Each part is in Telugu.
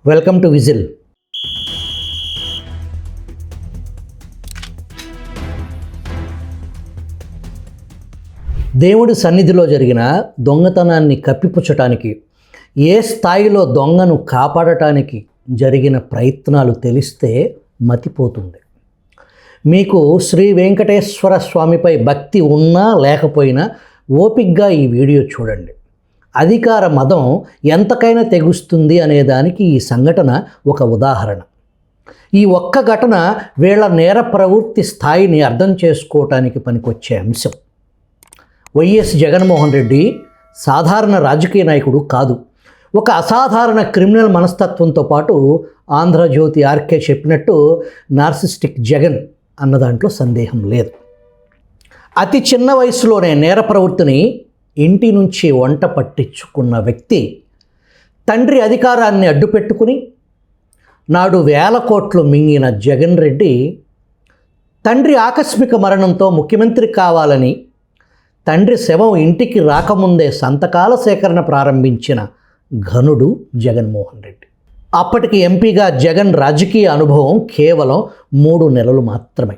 Welcome to whistle. దేవుడి సన్నిధిలో జరిగిన దొంగతనాన్ని కప్పిపుచ్చటానికి, ఏ స్థాయిలో దొంగను కాపాడటానికి జరిగిన ప్రయత్నాలు తెలిస్తే మతిపోతుంది. మీకు శ్రీ వెంకటేశ్వర స్వామిపై భక్తి ఉన్నా లేకపోయినా ఓపిగ్గా ఈ వీడియో చూడండి. అధికార మదం ఎంతకైనా తెగుస్తుంది అనేదానికి ఈ సంఘటన ఒక ఉదాహరణ. ఈ ఒక్క ఘటన వీళ్ళ నేర ప్రవృత్తి స్థాయిని అర్థం చేసుకోవటానికి పనికొచ్చే అంశం. వైఎస్ జగన్మోహన్ రెడ్డి సాధారణ రాజకీయ నాయకుడు కాదు. ఒక అసాధారణ క్రిమినల్ మనస్తత్వంతో పాటు ఆంధ్రజ్యోతి ఆర్కే చెప్పినట్టు నార్సిస్టిక్ జగన్ అన్న దాంట్లో సందేహం లేదు. అతి చిన్న వయసులోనే నేర ప్రవృత్తిని ఇంటి నుంచి వంట పట్టించుకున్న వ్యక్తి, తండ్రి అధికారాన్ని అడ్డుపెట్టుకుని నాడు 1000 కోట్లు మింగిన జగన్ రెడ్డి తండ్రి ఆకస్మిక మరణంతో ముఖ్యమంత్రి కావాలని తండ్రి శవం ఇంటికి రాకముందే సంతకాల సేకరణ ప్రారంభించిన ఘనుడు జగన్మోహన్ రెడ్డి. అప్పటికి ఎంపీగా జగన్ రాజకీయ అనుభవం కేవలం 3 నెలలు మాత్రమే.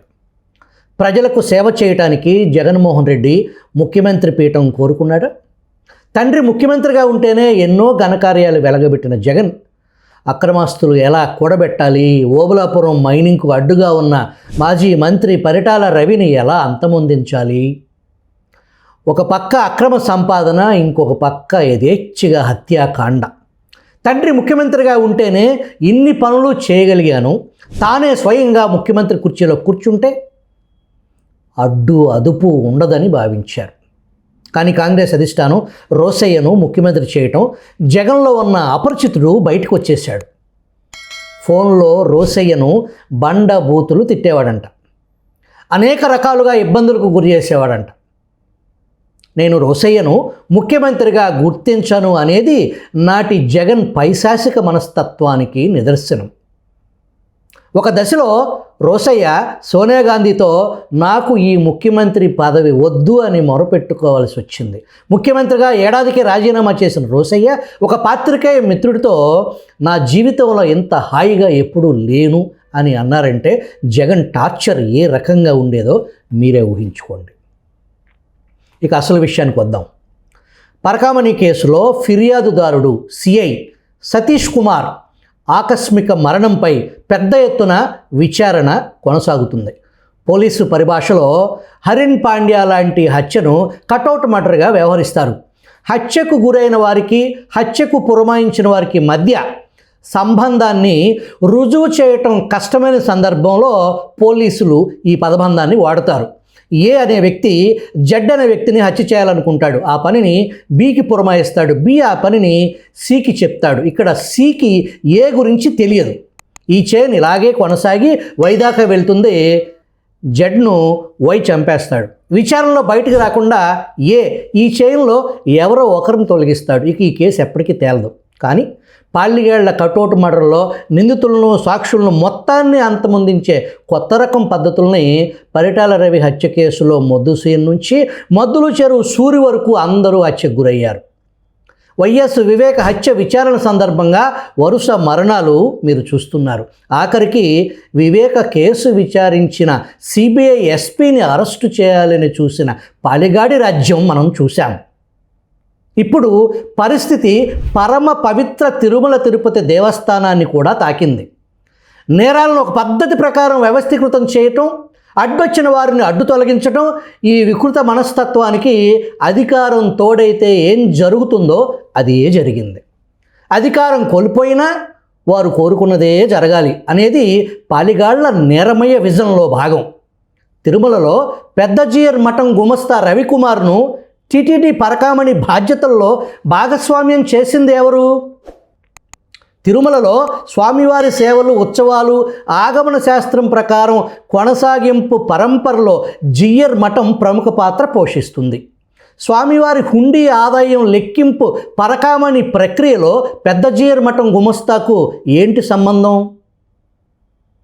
ప్రజలకు సేవ చేయటానికి జగన్మోహన్ రెడ్డి ముఖ్యమంత్రి పీఠం కోరుకున్నాడు. తండ్రి ముఖ్యమంత్రిగా ఉంటేనే ఎన్నో ఘనకార్యాలు వెలగబెట్టిన జగన్ అక్రమాస్తులు ఎలా కూడబెట్టాలి, ఓబులాపురం మైనింగ్కు అడ్డుగా ఉన్న మాజీ మంత్రి పరిటాల రవిని ఎలా అంతమొందించాలి, ఒక పక్క అక్రమ సంపాదన, ఇంకొక పక్క యథేచ్ఛగా హత్యాకాండ. తండ్రి ముఖ్యమంత్రిగా ఉంటేనే ఇన్ని పనులు చేయగలిగాను, తానే స్వయంగా ముఖ్యమంత్రి కుర్చీలో కూర్చుంటే అడ్డు అదుపు ఉండదని భావించారు. కానీ కాంగ్రెస్ అధిష్టానం రోసయ్యను ముఖ్యమంత్రి చేయటం, జగన్లో ఉన్న అపరిచితుడు బయటకు వచ్చేశాడు. ఫోన్లో రోసయ్యను బండ బూతులు తిట్టేవాడంట, అనేక రకాలుగా ఇబ్బందులకు గురి చేసేవాడంట. నేను రోసయ్యను ముఖ్యమంత్రిగా గుర్తించను అనేది నాటి జగన్ పైశాసిక మనస్తత్వానికి నిదర్శనం. ఒక దశలో రోసయ్య సోనియా గాంధీతో నాకు ఈ ముఖ్యమంత్రి పదవి వద్దు అని మొరపెట్టుకోవాల్సి వచ్చింది. ముఖ్యమంత్రిగా ఏడాదికి రాజీనామా చేసిన రోసయ్య ఒక పాత్రికేయ మిత్రుడితో నా జీవితంలో ఎంత హాయిగా ఎప్పుడూ లేను అని అన్నారంటే జగన్ టార్చర్ ఏ రకంగా ఉండేదో మీరే ఊహించుకోండి. ఇక అసలు విషయానికి వద్దాం. పరకామణి కేసులో ఫిర్యాదుదారుడు సిఐ సతీష్ కుమార్ ఆకస్మిక మరణంపై పెద్ద ఎత్తున విచారణ కొనసాగుతుంది. పోలీసు పరిభాషలో హరిన్ పాండ్యా లాంటి హత్యను కటౌట్ మర్డర్గా వ్యవహరిస్తారు. హత్యకు గురైన వారికి, హత్యకు పురమాయించిన వారికి మధ్య సంబంధాన్ని రుజువు చేయటం కష్టమైన సందర్భంలో పోలీసులు ఈ పదబంధాన్ని వాడతారు. ఏ అనే వ్యక్తి జడ్ అనే వ్యక్తిని హత్య చేయాలనుకుంటాడు. ఆ పనిని బికి పురమాయిస్తాడు. బి ఆ పనిని సికి చెప్తాడు. ఇక్కడ సికి ఏ గురించి తెలియదు. ఈ చైన్ ఇలాగే కొనసాగి వై దాకా వెళ్తుంది. జడ్ను వై చంపేస్తాడు. విచారణలో బయటకు రాకుండా ఈ చైన్లో ఎవరో ఒకరిని తొలగిస్తాడు. ఇక ఈ కేసు ఎప్పటికీ తేలదు. కానీ పాళ్ళిగేళ్ల కటౌట్ మర్డర్లో నిందితులను, సాక్షులను మొత్తాన్ని అంతమొందించే కొత్త రకం పద్ధతుల్ని పరిటాల రవి హత్య కేసులో మొద్దు సీన్ నుంచి మద్దుల చెరువు సూరి వరకు అందరూ హత్యకు గురయ్యారు. వైఎస్ వివేక హత్య విచారణ సందర్భంగా వరుస మరణాలు మీరు చూస్తున్నారు. ఆఖరికి వివేక కేసు విచారించిన సిబిఐ ఎస్పీని అరెస్టు చేయాలని చూసిన పాలిగాడి రాజ్యం మనం చూశాం. ఇప్పుడు పరిస్థితి పరమ పవిత్ర తిరుమల తిరుపతి దేవస్థానాన్ని కూడా తాకింది. నేరాలను ఒక పద్ధతి ప్రకారం వ్యవస్థీకృతం చేయటం, అడ్డొచ్చిన వారిని అడ్డు తొలగించటం, ఈ వికృత మనస్తత్వానికి అధికారం తోడైతే ఏం జరుగుతుందో అదే జరిగింది. అధికారం కోల్పోయినా వారు కోరుకున్నదే జరగాలి అనేది పాలిగాళ్ల నేరమయ్య విజన్లో భాగం. తిరుమలలో పెద్ద జీయర్ మఠం గుమస్తా రవికుమార్ను టీటీడీ పరకామణి బాధ్యతల్లో భాగస్వామ్యం చేసింది ఎవరు? తిరుమలలో స్వామివారి సేవలు, ఉత్సవాలు, ఆగమన శాస్త్రం ప్రకారం కొనసాగింపు పరంపరలో జియ్యర్ మఠం ప్రముఖ పాత్ర పోషిస్తుంది. స్వామివారి హుండీ ఆదాయం లెక్కింపు పరకామణి ప్రక్రియలో పెద్ద జియ్యర్ మఠం గుమస్తాకు ఏంటి సంబంధం?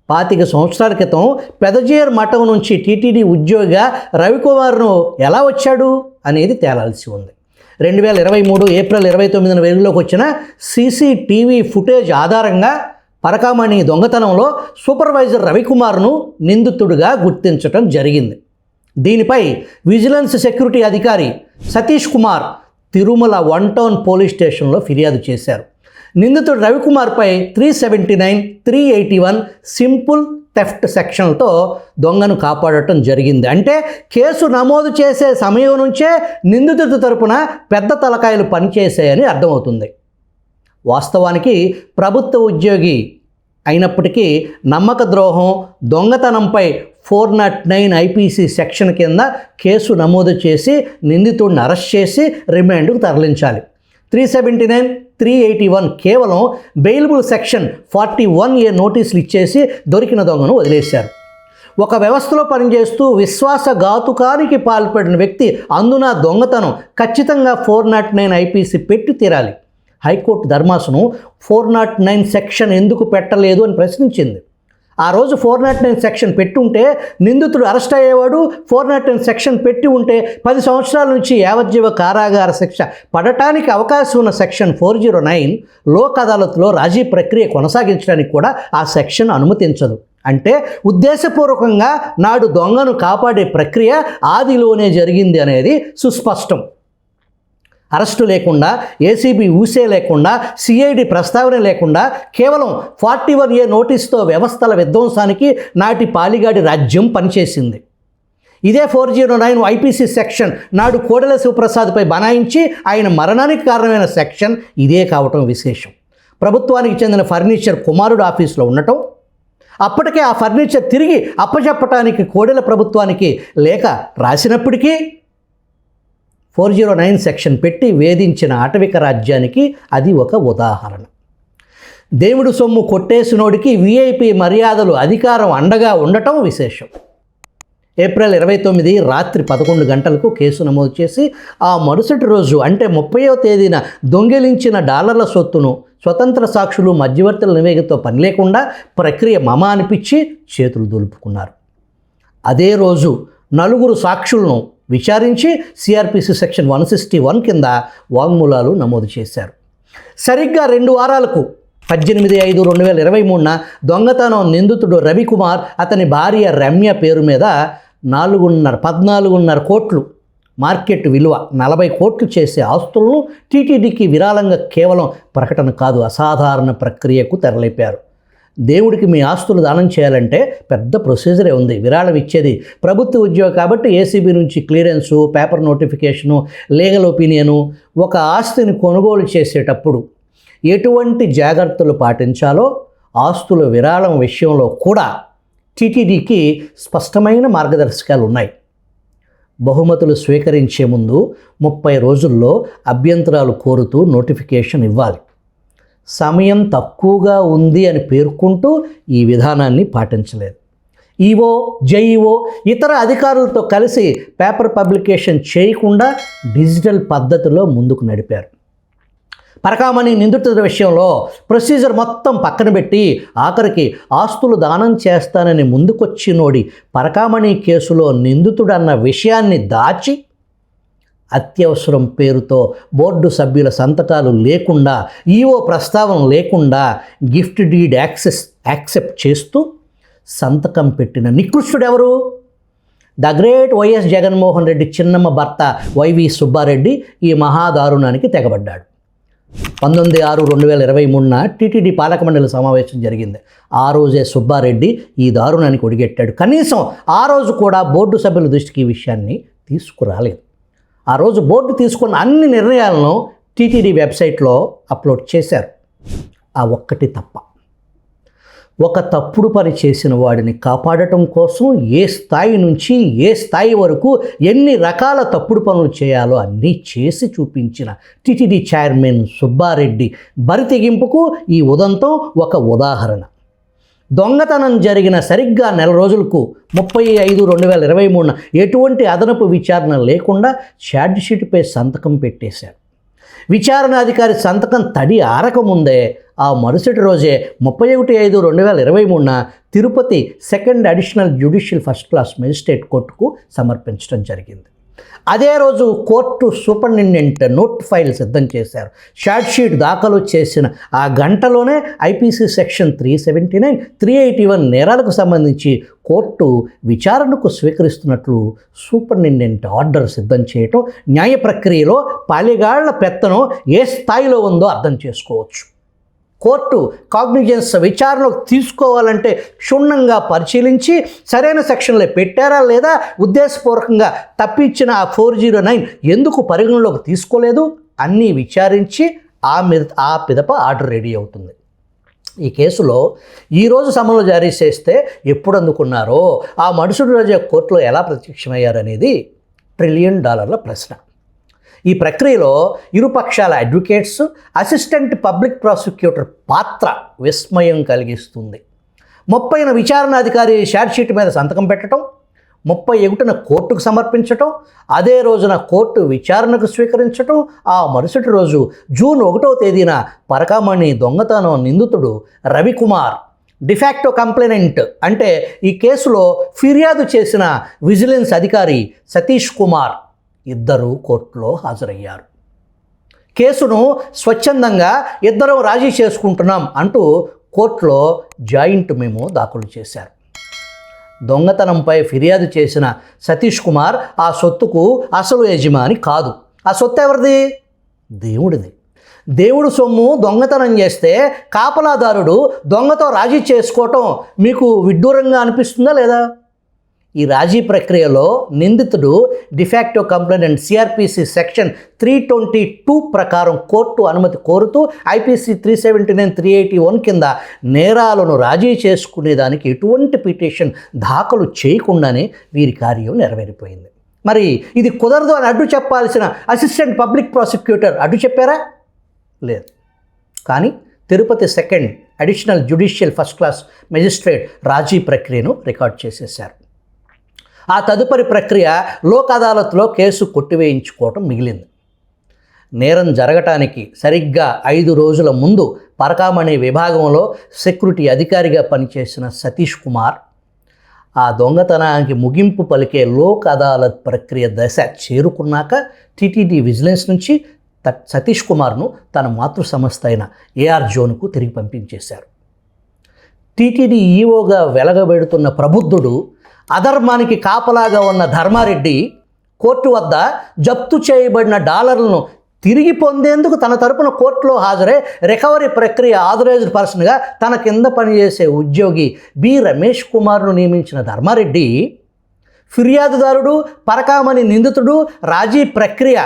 25 సంవత్సరాల క్రితం పెదజీయర్ మఠం నుంచి టీటీడీ ఉద్యోగిగా రవికుమార్ను ఎలా వచ్చాడు అనేది తేలాల్సి ఉంది. 2023 ఏప్రిల్ 29న వెలుగులోకి వచ్చిన సీసీటీవీ ఫుటేజ్ ఆధారంగా పరకామణి దొంగతనంలో సూపర్వైజర్ రవికుమార్ను నిందితుడిగా గుర్తించడం జరిగింది. దీనిపై విజిలెన్స్ సెక్యూరిటీ అధికారి సతీష్ కుమార్ తిరుమల 1 టౌన్ పోలీస్ స్టేషన్లో ఫిర్యాదు చేశారు. నిందితుడు రవికుమార్పై 379, 381 సింపుల్ థెఫ్ట్ సెక్షన్లతో దొంగను కాపాడటం జరిగింది. అంటే కేసు నమోదు చేసే సమయం నుంచే నిందితుడి తరపున పెద్ద తలకాయలు పనిచేశాయని అర్థమవుతుంది. వాస్తవానికి ప్రభుత్వ ఉద్యోగి అయినప్పటికీ నమ్మక ద్రోహం, దొంగతనంపై 409 ఐపీసీ సెక్షన్ కింద కేసు నమోదు చేసి నిందితుడిని అరెస్ట్ చేసి రిమాండ్కు తరలించాలి. 379, 381 కేవలం బెయిలబుల్ సెక్షన్ 41A నోటీసులు ఇచ్చేసి దొరికిన దొంగను వదిలేశారు. ఒక వ్యవస్థలో పనిచేస్తూ విశ్వాసఘాతుకానికి పాల్పడిన వ్యక్తి అందున దొంగతనం ఖచ్చితంగా 409 ఐపీసీ పెట్టి తీరాలి. హైకోర్టు ధర్మాసనం 409 సెక్షన్ ఎందుకు పెట్టలేదు అని ప్రశ్నించింది. ఆ రోజు 409 సెక్షన్ పెట్టి ఉంటే నిందితుడు అరెస్ట్ అయ్యేవాడు. 409 సెక్షన్ పెట్టి ఉంటే 10 సంవత్సరాల నుంచి యావజ్జీవ కారాగార శిక్ష పడటానికి అవకాశం ఉన్న సెక్షన్ 409 లోక్ అదాలత్లో రాజీ ప్రక్రియ కొనసాగించడానికి కూడా ఆ సెక్షన్ అనుమతించదు. అంటే ఉద్దేశపూర్వకంగా నాడు దొంగను కాపాడే ప్రక్రియ ఆదిలోనే జరిగింది అనేది సుస్పష్టం. అరెస్టు లేకుండా, ఏసీబీ ఊసే లేకుండా, సిఐడి ప్రస్తావన లేకుండా కేవలం 41A నోటీసుతో వ్యవస్థల విధ్వంసానికి నాటి పాలిగాడి రాజ్యం పనిచేసింది. ఇదే 409 ఐపీసీ సెక్షన్ నాడు కోడెల శివప్రసాద్పై బనాయించి ఆయన మరణానికి కారణమైన సెక్షన్ ఇదే కావటం విశేషం. ప్రభుత్వానికి చెందిన ఫర్నిచర్ కుమారుడు ఆఫీసులో ఉండటం, అప్పటికే ఆ ఫర్నిచర్ తిరిగి అప్పచెప్పటానికి కోడెల ప్రభుత్వానికి లేఖ రాసినప్పటికీ 409 సెక్షన్ పెట్టి వేధించిన ఆటవిక రాజ్యానికి అది ఒక ఉదాహరణ. దేవుడు సొమ్ము కొట్టేసినోడికి వీఐపీ మర్యాదలు, అధికారం అండగా ఉండటం విశేషం. ఏప్రిల్ 29 రాత్రి 11 గంటలకు కేసు నమోదు చేసి ఆ మరుసటి రోజు అంటే 30వ తేదీన దొంగిలించిన డాలర్ల సొత్తును స్వతంత్ర సాక్షులు, మధ్యవర్తుల నివేదికతో పని లేకుండా ప్రక్రియ మమ అనిపించి చేతులు దులుపుకున్నారు. అదే రోజు 4 సాక్షులను విచారించి సిఆర్పిసి సెక్షన్ 161 కింద వాంగ్మూలాలు నమోదు చేశారు. సరిగ్గా 2 వారాలకు 18/5/2023న దొంగతనం నిందితుడు రవికుమార్ అతని భార్య రమ్య పేరు మీద 14.5 కోట్లు మార్కెట్ విలువ 40 కోట్లు చేసే ఆస్తులను టీటీడీకి విరాళంగా కేవలం ప్రకటన కాదు అసాధారణ ప్రక్రియకు తెరలేపారు. దేవుడికి మీ ఆస్తులు దానం చేయాలంటే పెద్ద ప్రొసీజరే ఉంది. విరాళం ఇచ్చేది ప్రభుత్వ ఉద్యోగం కాబట్టి ఏసీబీ నుంచి clearance, paper notification, legal opinion. ఒక ఆస్తిని కొనుగోలు చేసేటప్పుడు ఎటువంటి జాగ్రత్తలు పాటించాలో ఆస్తుల విరాళం విషయంలో కూడా టీటీడీకి స్పష్టమైన మార్గదర్శకాలు ఉన్నాయి. బహుమతులు స్వీకరించే ముందు 30 రోజుల్లో అభ్యంతరాలు కోరుతూ నోటిఫికేషన్ ఇవ్వాలి. సమయం తక్కువగా ఉంది అని పేర్కొంటూ ఈ విధానాన్ని పాటించలేదు. ఈవో, జేఈఓ ఇతర అధికారులతో కలిసి పేపర్ పబ్లికేషన్ చేయకుండా డిజిటల్ పద్ధతిలో ముందుకు నడిపారు. పరకామణి నిందితుల విషయంలో ప్రొసీజర్ మొత్తం పక్కన పెట్టి ఆఖరికి ఆస్తులు దానం చేస్తానని ముందుకొచ్చినోడి పరకామణి కేసులో నిందితుడన్న విషయాన్ని దాచి అత్యవసరం పేరుతో బోర్డు సభ్యుల సంతకాలు లేకుండా, ఈఓ ప్రస్తావన లేకుండా గిఫ్ట్ డీడ్ యాక్సెప్ట్ చేస్తూ సంతకం పెట్టిన నికృష్టుడెవరు? The great YS Jaganmohan Reddy చిన్నమ్మ భర్త వైవి సుబ్బారెడ్డి ఈ మహాదారుణానికి తెగబడ్డాడు. 19/6/2023న టీటీడీ పాలక మండలి సమావేశం జరిగింది. ఆ రోజే సుబ్బారెడ్డి ఈ దారుణానికి ఒడిగట్టాడు. కనీసం ఆ రోజు కూడా బోర్డు సభ్యుల దృష్టికి ఈ విషయాన్ని తీసుకురాలేదు. ఆ రోజు బోర్డు తీసుకున్న అన్ని నిర్ణయాలను టీటీడీ వెబ్సైట్లో అప్లోడ్ చేశారు. ఆ ఒక్కటి తప్ప. ఒక తప్పుడు పని చేసిన వాడిని కాపాడటం కోసం ఏ స్థాయి నుంచి ఏ స్థాయి వరకు ఎన్ని రకాల తప్పుడు పనులు చేయాలో అన్నీ చేసి చూపించిన టీటీడీ చైర్మన్ సుబ్బారెడ్డి బరితెగింపుకు ఈ ఉదంతం ఒక ఉదాహరణ. దొంగతనం జరిగిన సరిగ్గా 4 రోజులకు 30/5/2023న ఎటువంటి అదనపు విచారణ లేకుండా ఛార్జ్షీట్పై సంతకం పెట్టేశారు. విచారణాధికారి సంతకం తడి ఆరకముందే ఆ మరుసటి రోజే 31/5/2023న Tirupati 2nd additional judicial first class magistrate కోర్టుకు సమర్పించడం జరిగింది. అదే రోజు కోర్టు సూపరింటెండెంట్ నోట్ ఫైల్ సిద్ధం చేశారు. షార్ట్ దాఖలు చేసిన ఆ గంటలోనే ఐపీసీ సెక్షన్ 379, 381 నేరాలకు సంబంధించి కోర్టు విచారణకు స్వీకరిస్తున్నట్లు సూపరింటెండెంట్ ఆర్డర్ సిద్ధం చేయటం న్యాయ ప్రక్రియలో పాలిగాళ్ల పెత్తనం ఏ స్థాయిలో ఉందో అర్థం చేసుకోవచ్చు. కోర్టు కాగ్నిజెన్స్ విచారణకు తీసుకోవాలంటే క్షుణ్ణంగా పరిశీలించి సరైన సెక్షన్లో పెట్టారా లేదా, ఉద్దేశపూర్వకంగా తప్పించిన ఆ 409 ఎందుకు పరిగణలోకి తీసుకోలేదు అన్నీ విచారించి ఆ పిదప ఆర్డర్ రెడీ అవుతుంది. ఈ కేసులో ఈరోజు సమన్లు జారీ చేస్తే ఎప్పుడు అందుకున్నారో ఆ మరుసటి రోజు కోర్టులో ఎలా ప్రత్యక్షమయ్యారనేది $1 ట్రిలియన్ ప్రశ్న. ఈ ప్రక్రియలో ఇరుపక్షాల అడ్వకేట్స్, అసిస్టెంట్ పబ్లిక్ ప్రాసిక్యూటర్ పాత్ర విస్మయం కలిగిస్తుంది. 30న విచారణాధికారి షార్ట్షీట్ మీద సంతకం పెట్టడం, 31న కోర్టుకు సమర్పించటం, అదే రోజున కోర్టు విచారణకు స్వీకరించటం, ఆ మరుసటి రోజు జూన్ 1వ తేదీన పరకామణి దొంగతనం నిందితుడు రవికుమార్, డిఫాక్టో కంప్లైనెంట్ అంటే ఈ కేసులో ఫిర్యాదు చేసిన విజిలెన్స్ అధికారి సతీష్ కుమార్ ఇద్దరు కోర్టులో హాజరయ్యారు. కేసును స్వచ్ఛందంగా ఇద్దరం రాజీ చేసుకుంటున్నాం అంటూ కోర్టులో జాయింట్ మెమో దాఖలు చేశారు. దొంగతనంపై ఫిర్యాదు చేసిన సతీష్ కుమార్ ఆ సొత్తుకు అసలు యజమాని కాదు. ఆ సొత్తు ఎవరిది? దేవుడిది. దేవుడు సొమ్ము దొంగతనం చేస్తే కాపలాదారుడు దొంగతో రాజీ చేసుకోవటం మీకు విడ్డూరంగా అనిపిస్తుందా లేదా? ఈ రాజీ ప్రక్రియలో నిందితుడు డిఫాక్టో కంప్లైనెంట్ సిఆర్పిసి సెక్షన్ 322 ప్రకారం కోర్టు అనుమతి కోరుతూ ఐపీసీ 379, 381 కింద నేరాలను రాజీ చేసుకునేదానికి ఎటువంటి పిటిషన్ దాఖలు చేయకుండానే వీరి కార్యం నెరవేరిపోయింది. మరి ఇది కుదరదు అని అడ్డు చెప్పాల్సిన అసిస్టెంట్ పబ్లిక్ ప్రాసిక్యూటర్ అడ్డు చెప్పారా? లేదు. కానీ Tirupati 2nd additional judicial first class magistrate రాజీ ప్రక్రియను రికార్డ్ చేసేశారు. ఆ తదుపరి ప్రక్రియ లోక్ అదాలత్లో కేసు కొట్టివేయించుకోవటం మిగిలింది. నేరం జరగటానికి సరిగ్గా 5 రోజుల ముందు పరకామణి విభాగంలో సెక్యూరిటీ అధికారిగా పనిచేసిన సతీష్ కుమార్ ఆ దొంగతనానికి ముగింపు పలికే లోక్ అదాలత్ ప్రక్రియ దశ చేరుకున్నాక టీటీడీ విజిలెన్స్ నుంచి సతీష్ కుమార్ను తన మాతృ సంస్థ అయిన ఏఆర్ జోన్కు తిరిగి పంపించేశారు. టీటీడీ ఈఓగా వెలగబెడుతున్న ప్రబుద్ధుడు, అధర్మానికి కాపలాగా ఉన్న ధర్మారెడ్డి కోర్టు వద్ద జప్తు చేయబడిన డాలర్లను తిరిగి పొందేందుకు తన తరపున కోర్టులో హాజరై రికవరీ ప్రక్రియ ఆథరైజ్డ్ పర్సన్గా తన కింద పనిచేసే ఉద్యోగి బి రమేష్ కుమార్ను నియమించిన ధర్మారెడ్డి ఫిర్యాదుదారుడు, పరకామణి నిందితుడు రాజీ ప్రక్రియ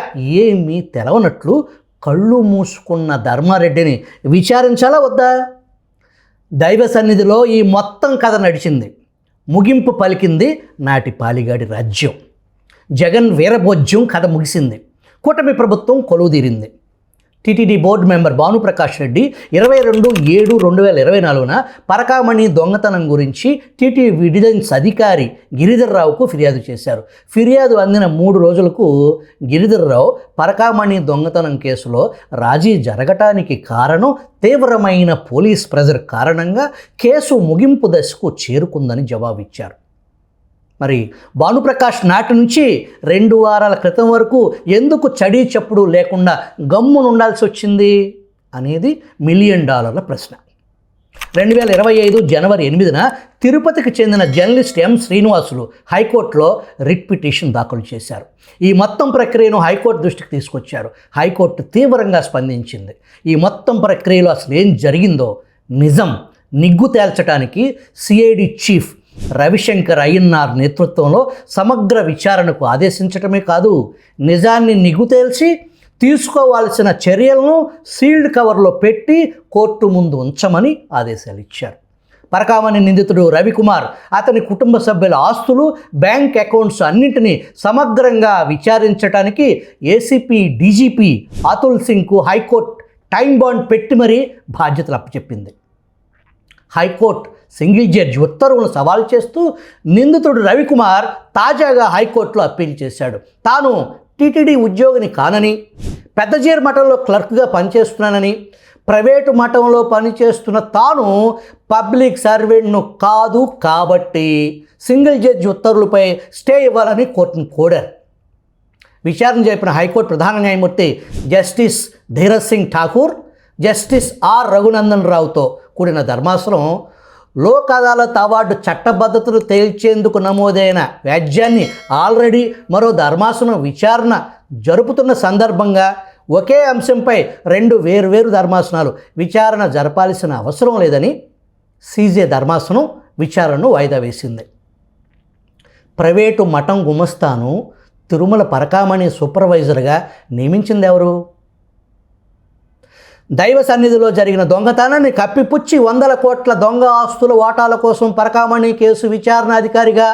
ఏమీ తెలవనట్లు కళ్ళు మూసుకున్న ధర్మారెడ్డిని విచారించాలా వద్దా? దైవ సన్నిధిలో ఈ మొత్తం కథ నడిచింది. ముగింపు పలికింది నాటి పాలిగాడి రాజ్యం. జగన్ వీరభోజ్యం కథ ముగిసింది. కూటమి ప్రభుత్వం కొలువుదీరింది. TTD board member Bhanuprakash Reddy 22/7/2024 పరకామణి దొంగతనం గురించి టీటీడీ విజిలెన్స్ అధికారి గిరిధర్రావుకు ఫిర్యాదు చేశారు. ఫిర్యాదు అందిన 3 రోజులకు గిరిధర్రావు పరకామణి దొంగతనం కేసులో రాజీ జరగటానికి కారణం తీవ్రమైన పోలీస్ ప్రెజర్ కారణంగా కేసు ముగింపు దశకు చేరుకుందని జవాబిచ్చారు. మరి భానుప్రకాష్ నాటి నుంచి 2 వారాల క్రితం వరకు ఎందుకు చడీ చప్పుడు లేకుండా గమ్మునుండాల్సి వచ్చింది అనేది $1 మిలియన్ ప్రశ్న. 2025 జనవరి 8న తిరుపతికి చెందిన జర్నలిస్ట్ ఎం శ్రీనివాసులు హైకోర్టులో రిట్ పిటిషన్ దాఖలు చేశారు. ఈ మొత్తం ప్రక్రియను హైకోర్టు దృష్టికి తీసుకొచ్చారు. హైకోర్టు తీవ్రంగా స్పందించింది. ఈ మొత్తం ప్రక్రియలో అసలు ఏం జరిగిందో నిగ్గు తేల్చడానికి సిఐడి చీఫ్ రవిశంకర్ అయ్యన్నార్ నేతృత్వంలో సమగ్ర విచారణకు ఆదేశించటమే కాదు, నిజాన్ని నిగ్గు తేల్చి తీసుకోవాల్సిన చర్యలను సీల్డ్ కవర్లో పెట్టి కోర్టు ముందు ఉంచమని ఆదేశాలు ఇచ్చారు. పరకామణి నిందితుడు రవికుమార్, అతని కుటుంబ సభ్యుల ఆస్తులు, బ్యాంక్ అకౌంట్స్ అన్నింటినీ సమగ్రంగా విచారించడానికి ఏసీపీ డీజీపీ అతుల్ సింగ్కు హైకోర్టు టైం బాండ్ పెట్టి మరీ బాధ్యతలు అప్పచెప్పింది. హైకోర్టు సింగిల్ జడ్జి ఉత్తర్వులను సవాల్ చేస్తూ నిందితుడు రవికుమార్ తాజాగా హైకోర్టులో అప్పీల్ చేశాడు. తాను టీటీడీ ఉద్యోగిని కానని, పెద్దజీర్ మఠంలో క్లర్క్గా పనిచేస్తున్నానని, ప్రైవేటు మఠంలో పనిచేస్తున్న తాను పబ్లిక్ సర్వెంట్ను కాదు కాబట్టి సింగిల్ జడ్జి ఉత్తర్వులపై స్టే ఇవ్వాలని కోర్టును కోరారు. విచారణ జరిపిన హైకోర్టు ప్రధాన న్యాయమూర్తి justice Dheeraj Singh Thakur, justice R Raghunandan రావుతో కూడిన ధర్మాసనం లోక్ అదాలత్ అవార్డు చట్టబద్ధతలు తేల్చేందుకు నమోదైన వ్యాజ్యాన్ని ఆల్రెడీ మరో ధర్మాసనం విచారణ జరుపుతున్న సందర్భంగా ఒకే అంశంపై 2 వేర్వేరు ధర్మాసనాలు విచారణ జరపాల్సిన అవసరం లేదని సీజే ధర్మాసనం విచారణను వాయిదా వేసింది. ప్రైవేటు మఠం గుమస్తాను తిరుమల పరకామణి సూపర్వైజర్గా నియమించింది ఎవరు? దైవ సన్నిధిలో జరిగిన దొంగతనాన్ని కప్పిపుచ్చి 100 కోట్ల దొంగ ఆస్తుల వాటాల కోసం పరకామణి కేసు విచారణ అధికారిగా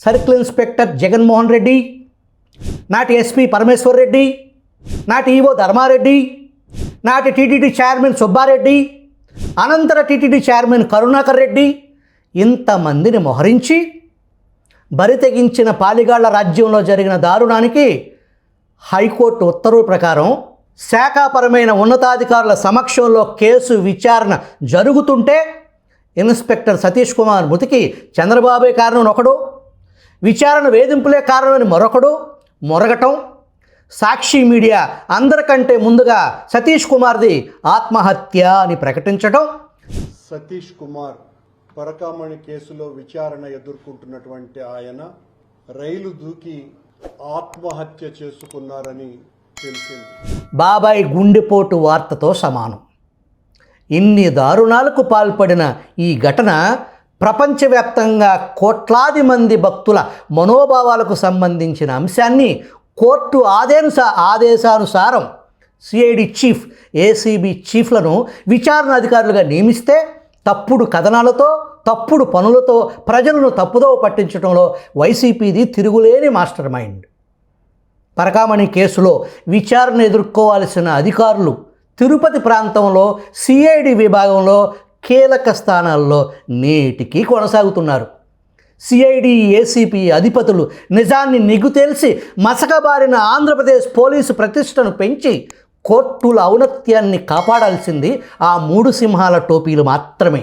సర్కిల్ ఇన్స్పెక్టర్ జగన్మోహన్ రెడ్డి, నాటి ఎస్పీ పరమేశ్వర్ రెడ్డి, నాటి ఈవో ధర్మారెడ్డి, నాటి టీటీడీ చైర్మన్ సుబ్బారెడ్డి, అనంతర టీటీడీ చైర్మన్ కరుణాకర్ రెడ్డి ఇంతమందిని మోహరించి బరితెగించిన పాలిగాళ్ల రాజ్యంలో జరిగిన దారుణానికి హైకోర్టు ఉత్తర్వుల ప్రకారం శాఖాపరమైన ఉన్నతాధికారుల సమక్షంలో కేసు విచారణ జరుగుతుంటే ఇన్స్పెక్టర్ సతీష్ కుమార్ మృతికి చంద్రబాబే కారణం ఒకడు, విచారణ వేధింపులే కారణమని మరొకడు మొరగటం, సాక్షి మీడియా అందరికంటే ముందుగా సతీష్ కుమార్ది ఆత్మహత్య అని ప్రకటించడం, సతీష్ కుమార్ పరకామణి కేసులో విచారణ ఎదుర్కొంటున్నటువంటి ఆయన రైలు దూకి ఆత్మహత్య చేసుకున్నారని తెలిసింది. బాబాయ్ గుండెపోటు వార్తతో సమానం. ఇన్ని దారుణాలకు పాల్పడిన ఈ ఘటన ప్రపంచవ్యాప్తంగా కోట్లాది మంది భక్తుల మనోభావాలకు సంబంధించిన అంశాన్ని కోర్టు ఆదేశానుసారం సిఐడి చీఫ్, ఏసీబీ చీఫ్లను విచారణ అధికారులుగా నియమిస్తే తప్పుడు కథనాలతో, తప్పుడు పనులతో ప్రజలను తప్పుదోవ పట్టించడంలో వైసీపీది తిరుగులేని మాస్టర్ మైండ్. పరకామణి కేసులో విచారణ ఎదుర్కోవాల్సిన అధికారులు తిరుపతి ప్రాంతంలో సిఐడి విభాగంలో కీలక స్థానాల్లో నేటికీ కొనసాగుతున్నారు. సిఐడి, ఏసీపీ అధిపతులు నిజాన్ని నిగ్గు తేల్చి మసకబారిన ఆంధ్రప్రదేశ్ పోలీసు ప్రతిష్టను పెంచి కోర్టుల ఔన్నత్యాన్ని కాపాడాల్సింది ఆ 3 సింహాల టోపీలు మాత్రమే.